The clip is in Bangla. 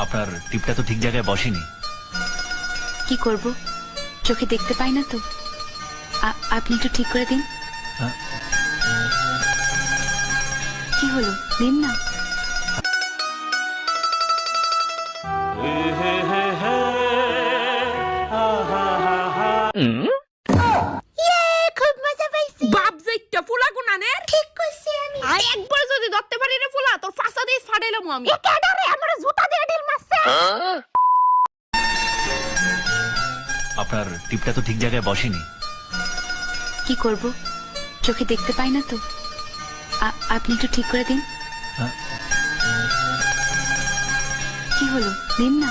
আপনার টিপটা তো ঠিক জায়গায় বসেনি। কি করব, চোখে দেখতে পাই না তো। আপনি একটু ঠিক করে দিন। হ্যাঁ? কি হলো, দিন না। খুব মজা পাইছি। বাপ যাইটা ফুলা গুনানের ঠিক কইছি আমি। একবার যদি ধরতে পারি রে ফুলা তোর ফাঁসা দিয়ে ফাটাইলাম আমি। একাডারে আমার জুতা দিয়ে ঢিল মারছে। আপনার টিপটা তো ঠিক জায়গায় বসেনি। কি করব, চোখে দেখতে পাই না তো। আপনি একটু ঠিক করে দিন। হ্যাঁ? কি হলো, দিন না।